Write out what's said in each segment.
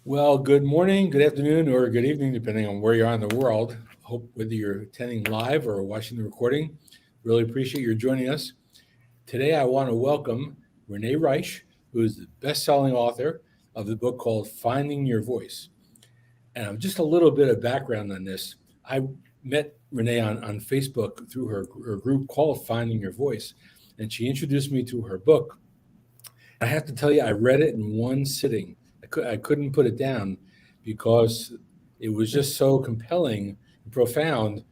Well, good morning, good afternoon, or good evening, depending on where you are in the world. Hope whether you're attending live or watching the recording, really appreciate your joining us. Today, I want to welcome Renee Reisch, who is the best-selling author of the book called Finding Your Voice. And just a little bit of background on this. I met Renee on Facebook through her group called Finding Your Voice, and she introduced me to her book. I have to tell you, I read it in one sitting. I couldn't put it down because it was just so compelling and profound.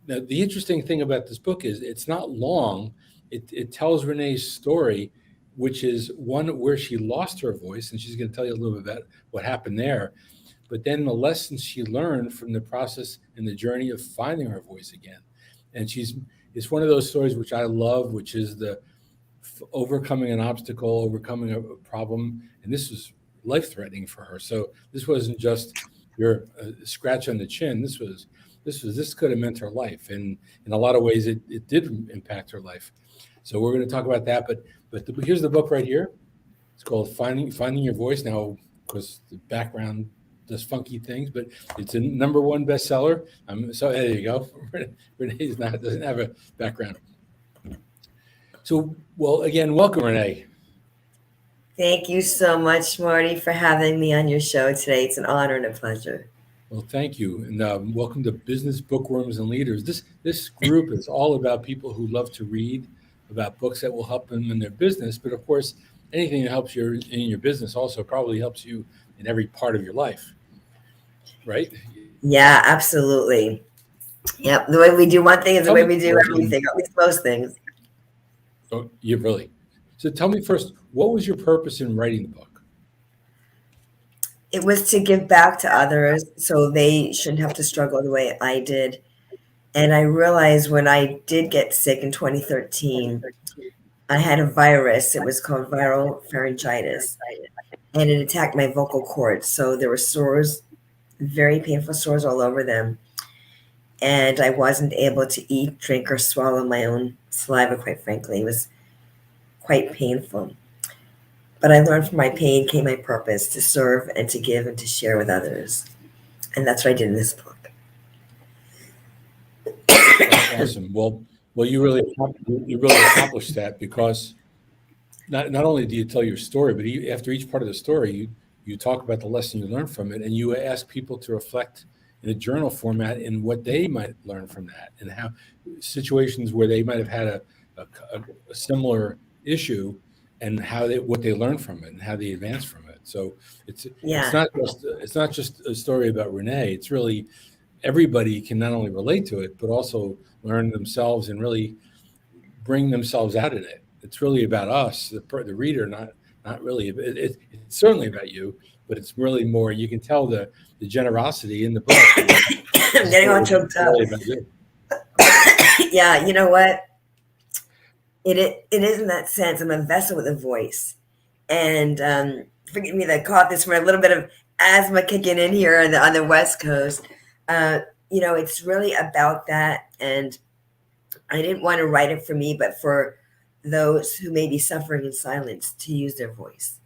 Now, the interesting thing about this book is it's not long. It tells Renee's story, which is one where she lost her voice, and she's going to tell you a little bit about what happened there. But then the lessons she learned from the process and the journey of finding her voice again. And it's one of those stories which I love, which is the overcoming an obstacle, overcoming a problem, and this was life-threatening for her. So this wasn't just your scratch on the chin. This could have meant her life, and in a lot of ways, it did impact her life. So we're going to talk about that. But here's the book right here. It's called Finding Your Voice. Now, because the background does funky things, but it's a #1 bestseller. So there you go. Renee doesn't have a background. So, well, again, welcome, Renee. Thank you so much, Marty, for having me on your show today. It's an honor and a pleasure. Well, thank you, and welcome to Business Bookworms and Leaders. This group is all about people who love to read, about books that will help them in their business. But of course, anything that helps you in your business also probably helps you in every part of your life, right? Yeah, absolutely. Yep, the way we do one thing is the way we do everything, at least most things. Oh, you really. So tell me first, what was your purpose in writing the book? It was to give back to others so they shouldn't have to struggle the way I did. And I realized when I did get sick in 2013, I had a virus. It was called viral pharyngitis, and it attacked my vocal cords. So there were sores, very painful sores all over them. And I wasn't able to eat, drink, or swallow my own saliva, quite frankly. It was quite painful. But I learned from my pain came my purpose to serve and to give and to share with others. And that's what I did in this book. That's awesome. Well, you really accomplished that because not only do you tell your story, but after each part of the story, you talk about the lesson you learned from it, and you ask people to reflect in a journal format in what they might learn from that, and how situations where they might have had a similar issue, and what they learned from it and how they advanced from it. So it's not just a story about Renee. It's really everybody can not only relate to it, but also learn themselves and really bring themselves out in it. It's really about us, the reader, not really. It's certainly about you, but it's really more. You can tell the generosity in the book. I'm getting all choked up. Yeah, you know what? It is in that sense. I'm a vessel with a voice, and forgive me that I caught this from a little bit of asthma kicking in here on the West Coast. It's really about that, and I didn't want to write it for me, but for those who may be suffering in silence to use their voice.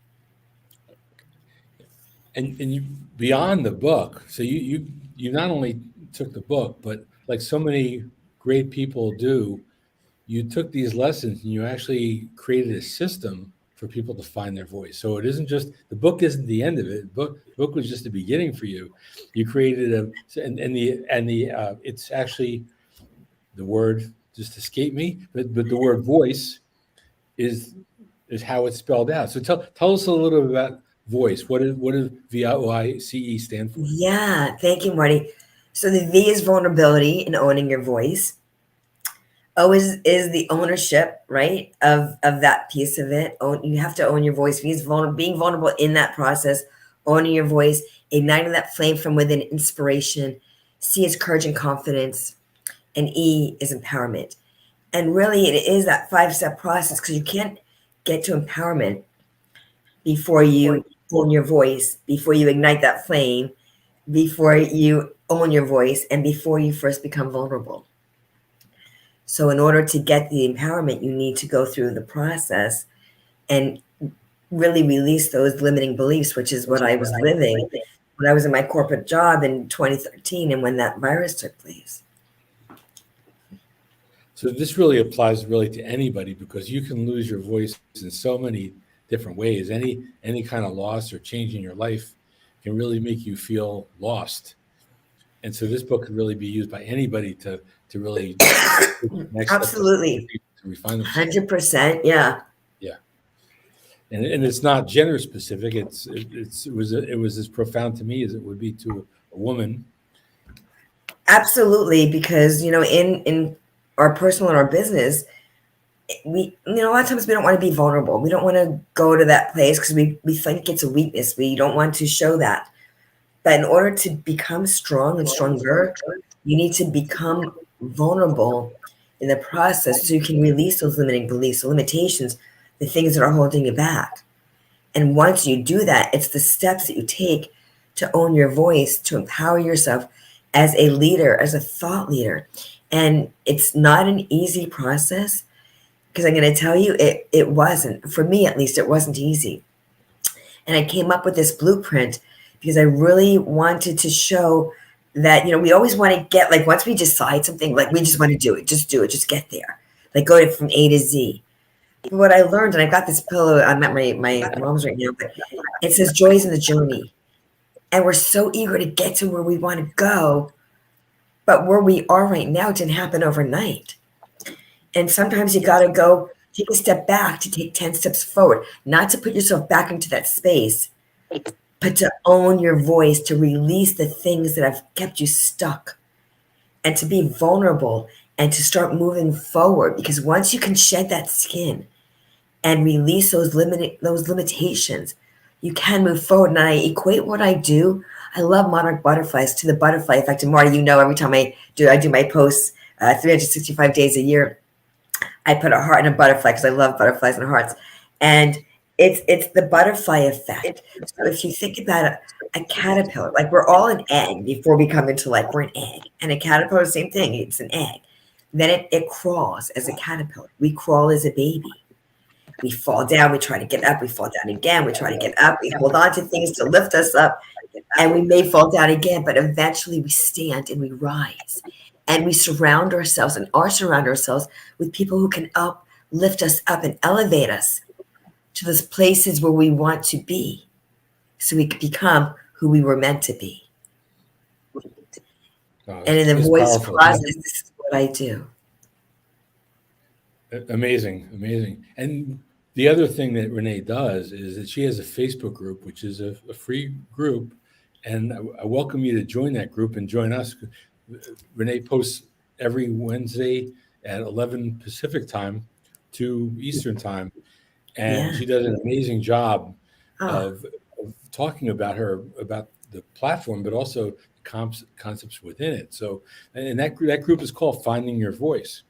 And you, beyond the book, so you not only took the book, but like so many great people do, you took these lessons and you actually created a system for people to find their voice. So it isn't just the book isn't the end of it. The book was just the beginning for you. You created it's actually, the word just escaped me, but the word voice is how it's spelled out. So tell us a little bit about voice. What does VOICE stand for? Yeah, thank you, Marty. So the V is vulnerability and owning your voice. O is the ownership, right, of that piece of it. You have to own your voice. V is being vulnerable in that process, owning your voice, igniting that flame from within, inspiration. C is courage and confidence. And E is empowerment. And really, it is that 5-step process, because you can't get to empowerment before you own your voice, before you ignite that flame, before you own your voice, and before you first become vulnerable. So in order to get the empowerment, you need to go through the process and really release those limiting beliefs, which is what I was living when I was in my corporate job in 2013 and when that virus took place. So this really applies really to anybody, because you can lose your voice in so many different ways. Any kind of loss or change in your life can really make you feel lost. And so this book could really be used by anybody to really take the next step Absolutely. to refine themselves. 100%. Yeah. Yeah. And it's not gender specific. It was as profound to me as it would be to a woman. Absolutely. Because, in our personal and our business, a lot of times we don't want to be vulnerable. We don't want to go to that place because we think it's a weakness. We don't want to show that. But in order to become strong and stronger, you need to become vulnerable in the process so you can release those limiting beliefs, the limitations, the things that are holding you back. And once you do that, it's the steps that you take to own your voice, to empower yourself as a leader, as a thought leader. And it's not an easy process, because I'm going to tell you, it wasn't. For me, at least, it wasn't easy. And I came up with this blueprint because I really wanted to show that, we always want to get, like, once we decide something, like, we just want to do it, just get there, like, go from A to Z. But what I learned, and I've got this pillow, I'm at my mom's right now, but it says joys in the journey. And we're so eager to get to where we want to go, but where we are right now didn't happen overnight. And sometimes you got to go take a step back to take 10 steps forward, not to put yourself back into that space, but to own your voice, to release the things that have kept you stuck, and to be vulnerable and to start moving forward. Because once you can shed that skin and release those limitations, you can move forward. And I equate what I do. I love monarch butterflies to the butterfly effect. And Marty, every time I do my posts 365 days a year, I put a heart and a butterfly because I love butterflies and hearts. And it's the butterfly effect. So if you think about a caterpillar, like, we're all an egg before we come into life. We're an egg. And a caterpillar, same thing. It's an egg. Then it crawls as a caterpillar. We crawl as a baby. We fall down. We try to get up. We fall down again. We try to get up. We hold on to things to lift us up. And we may fall down again. But eventually we stand and we rise. And we surround ourselves with people who can lift us up and elevate us to those places where we want to be, so we could become who we were meant to be. And in the voice process, this is what I do. Amazing. And the other thing that Renee does is that she has a Facebook group, which is a free group. And I welcome you to join that group and join us. Renee posts every Wednesday at 11 Pacific time, 2 Eastern time. And she does an amazing job of talking about the platform, but also concepts within it. So, and that group is called Finding Your Voice.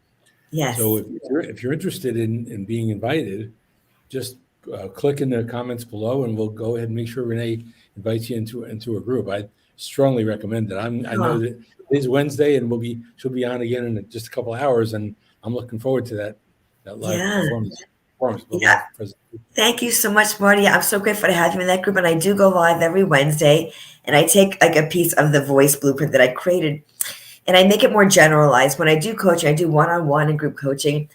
Yes. So if you're interested in being invited, just click in the comments below, and we'll go ahead and make sure Renee invites you into a group. I strongly recommend it. I know that it's Wednesday, and she'll be on again in just a couple of hours, and I'm looking forward to that live performance. Yeah. Thank you so much, Marty. I'm so grateful to have you in that group. And I do go live every Wednesday, and I take like a piece of the voice blueprint that I created, and I make it more generalized. When I do coaching, I do one-on-one and group coaching.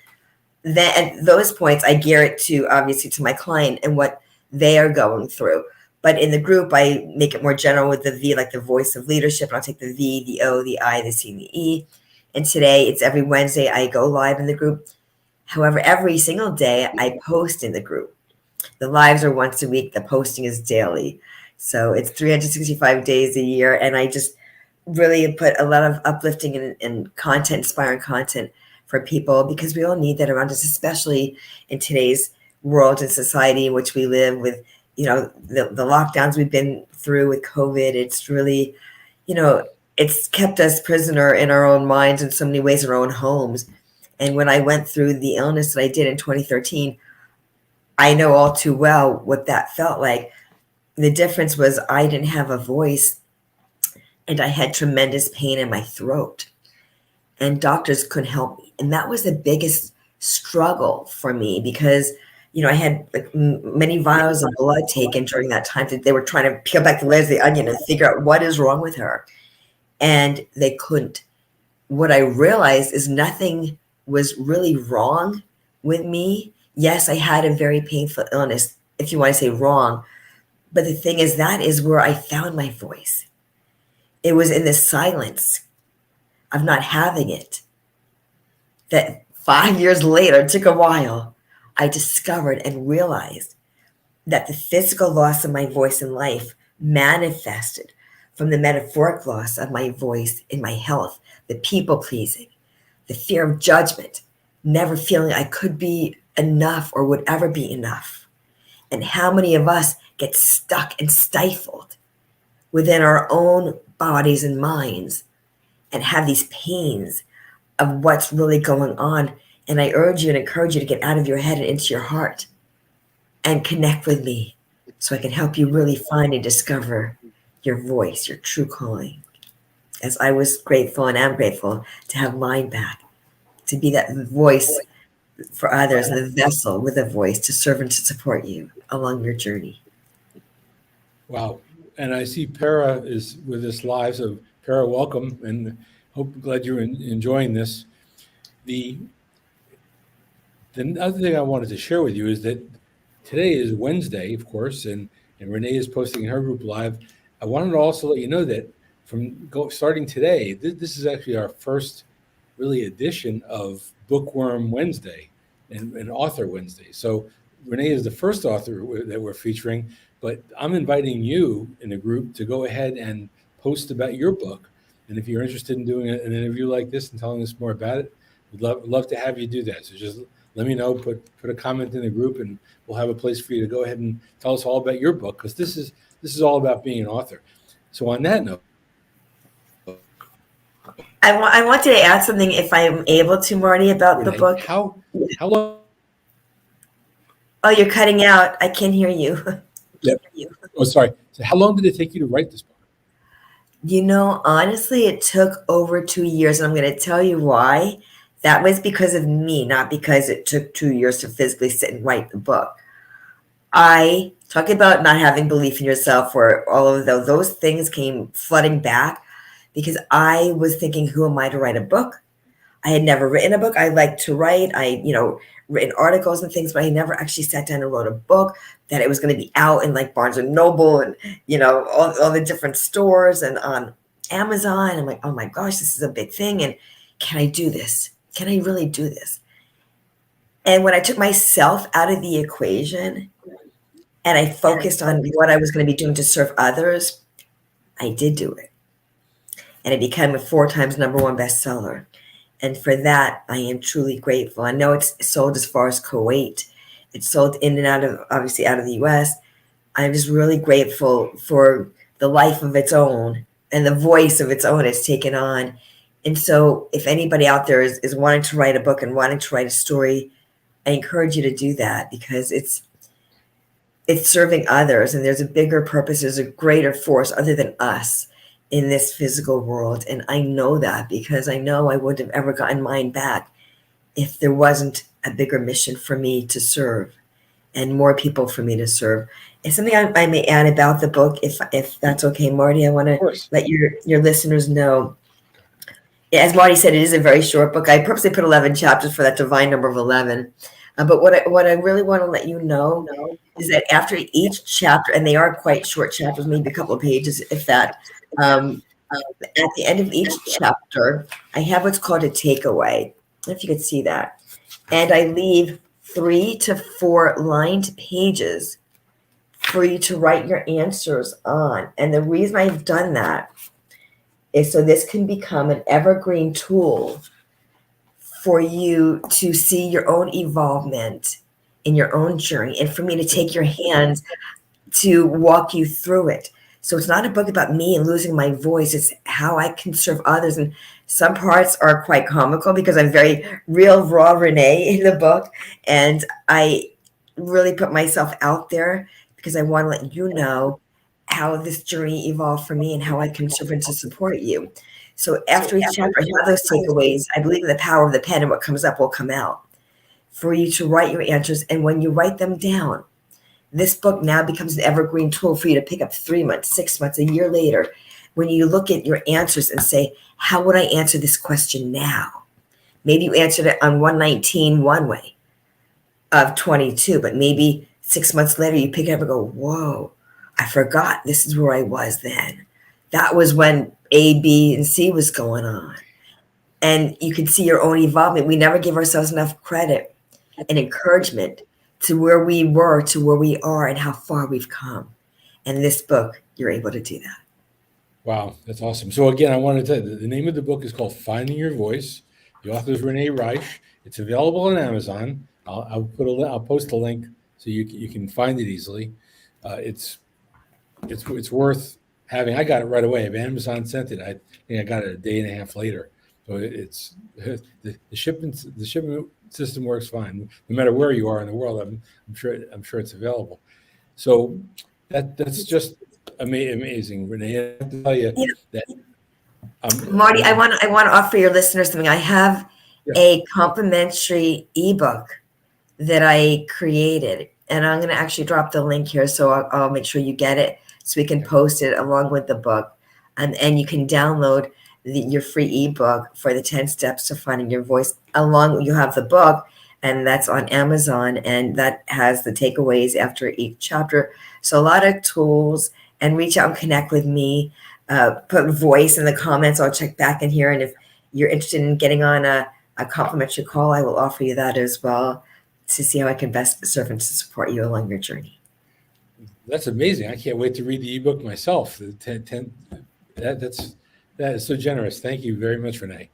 Then at those points, I gear it obviously to my client and what they are going through. But in the group, I make it more general with the V, like the voice of leadership. And I'll take the V, the O, the I, the C, and the E. And today, it's every Wednesday I go live in the group. However, every single day I post in the group. The lives are once a week. The posting is daily. So it's 365 days a year. And I just really put a lot of uplifting and content, inspiring content for people, because we all need that around us, especially in today's world and society in which we live with, the lockdowns we've been through with COVID. It's really, it's kept us prisoner in our own minds in so many ways, in our own homes. And when I went through the illness that I did in 2013, I know all too well what that felt like. The difference was I didn't have a voice, and I had tremendous pain in my throat, and doctors couldn't help me. And that was the biggest struggle for me, because I had like many vials of blood taken during that time that they were trying to peel back the layers of the onion and figure out what is wrong with her. And they couldn't. What I realized is nothing was really wrong with me. Yes, I had a very painful illness, if you want to say wrong. But the thing is, that is where I found my voice. It was in the silence of not having it that 5 years later, it took a while, I discovered and realized that the physical loss of my voice in life manifested from the metaphoric loss of my voice in my health, the people pleasing, the fear of judgment, never feeling I could be enough or would ever be enough. And how many of us get stuck and stifled within our own bodies and minds and have these pains of what's really going on. And I urge you and encourage you to get out of your head and into your heart and connect with me so I can help you really find and discover your voice, your true calling. As I was grateful and am grateful to have mine back, to be that voice for others and the vessel with a voice to serve and to support you along your journey. Wow. And I see Para is with us live. So Para, welcome, and glad you're enjoying this. The other thing I wanted to share with you is that today is Wednesday, of course, and Renee is posting in her group live. I wanted to also let you know that starting today, this is actually our first really edition of Bookworm Wednesday and Author Wednesday. So Renee is the first author that we're featuring, but I'm inviting you in the group to go ahead and post about your book. And if you're interested in doing an interview like this and telling us more about it, we'd love to have you do that. So just let me know, put a comment in the group, and we'll have a place for you to go ahead and tell us all about your book, because this is all about being an author. So on that note, I wanted to add something, if I'm able to, Marty, about Renee, the book. How long? Oh, you're cutting out. I can't hear you. Yep. Oh, sorry. So how long did it take you to write this book? Honestly, it took over 2 years, and I'm going to tell you why. That was because of me, not because it took 2 years to physically sit and write the book. I talk about not having belief in yourself, where all of those things came flooding back because I was thinking, who am I to write a book? I had never written a book. I like to write. I, written articles and things, but I never actually sat down and wrote a book that it was going to be out in like Barnes and Noble and, all the different stores and on Amazon. I'm like, oh my gosh, this is a big thing. And can I do this? Can I really do this? And when I took myself out of the equation and I focused on what I was going to be doing to serve others, I did do it. And it became a 4 times #1 bestseller. And for that, I am truly grateful. I know it's sold as far as Kuwait. It's sold in and out of, obviously, out of the U.S. I'm just really grateful for the life of its own and the voice of its own it's taken on. And so if anybody out there is wanting to write a book and wanting to write a story, I encourage you to do that, because it's serving others, and there's a bigger purpose. There's a greater force other than us in this physical world. And I know that because I know I wouldn't have ever gotten mine back if there wasn't a bigger mission for me to serve and more people for me to serve. And something I may add about the book, if that's okay, Marty, I want to let your listeners know. As Marty said, it is a very short book. I purposely put 11 chapters for that divine number of 11. But what I really want to let you know is that after each chapter, and they are quite short chapters, maybe a couple of pages, if that, at the end of each chapter, I have what's called a takeaway. I don't know if you could see that. And I leave 3 to 4 lined pages for you to write your answers on. And the reason I've done that is so this can become an evergreen tool for you to see your own evolvement in your own journey, and for me to take your hands to walk you through it. So it's not a book about me and losing my voice. It's how I can serve others. And some parts are quite comical because I'm very real, raw Renee in the book. And I really put myself out there because I want to let you know how this journey evolved for me and how I can serve and to support you. So after each chapter, I have those takeaways. I believe in the power of the pen, and what comes up will come out. for you to write your answers. And when you write them down, this book now becomes an evergreen tool for you to pick up 3 months, 6 months, a year later. When you look at your answers and say, how would I answer this question now? Maybe you answered it on 119 one way of 22, but maybe 6 months later you pick it up and go, whoa, I forgot this is where I was then. That was when A, B, and C was going on. And you can see your own evolvement. We never give ourselves enough credit and encouragement to where we were, to where we are, and how far we've come. And in this book, you're able to do that. Wow, that's awesome. So again, I wanted to tell you, the name of the book is called Finding Your Voice. The author is Renee Reisch. It's available on Amazon. I'll post a link so you can find it easily. It's worth having. I got it right away. If Amazon sent it, I think I got it a day and a half later. So it's the shipment system works fine, no matter where you are in the world. I'm sure it's available. So that's just amazing, Renee. I have to tell you that Marty, I want to offer your listeners something. I have a complimentary ebook that I created, and I'm going to actually drop the link here, so I'll make sure you get it, so we can post it along with the book, and you can download your free ebook for the 10 steps to finding your voice. Along, you have the book, and that's on Amazon, and that has the takeaways after each chapter. So a lot of tools, and reach out and connect with me. Put voice in the comments. I'll check back in here, and if you're interested in getting on a complimentary call, I will offer you that as well, to see how I can best serve and to support you along your journey. That's amazing. I can't wait to read the ebook myself. That is so generous. Thank you very much, Renee.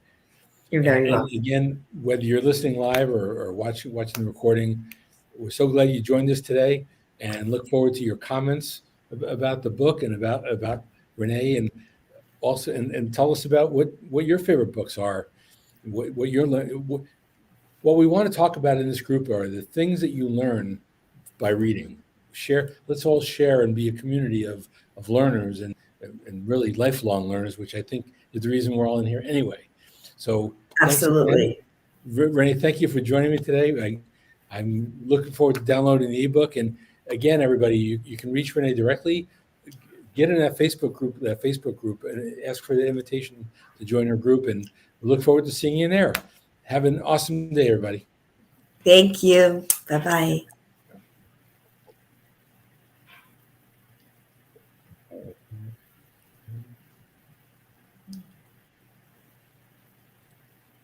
You're very welcome. Again, whether you're listening live or watching the recording, we're so glad you joined us today, and look forward to your comments about the book and about Renee, and also and tell us about what your favorite books are, what you're learning. What we want to talk about in this group are the things that you learn by reading. Let's all share and be a community of learners and really lifelong learners, which I think is the reason we're all in here anyway. So absolutely, Renee, thank you for joining me today. I'm looking forward to downloading the ebook. And again, everybody, you can reach Renee directly. Get in that Facebook group, and ask for the invitation to join her group. And we look forward to seeing you in there. Have an awesome day, everybody. Thank you. Bye-bye.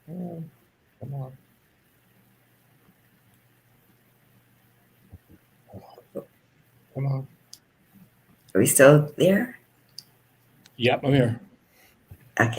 Come on. Come on. Are we still there? Yep, I'm here.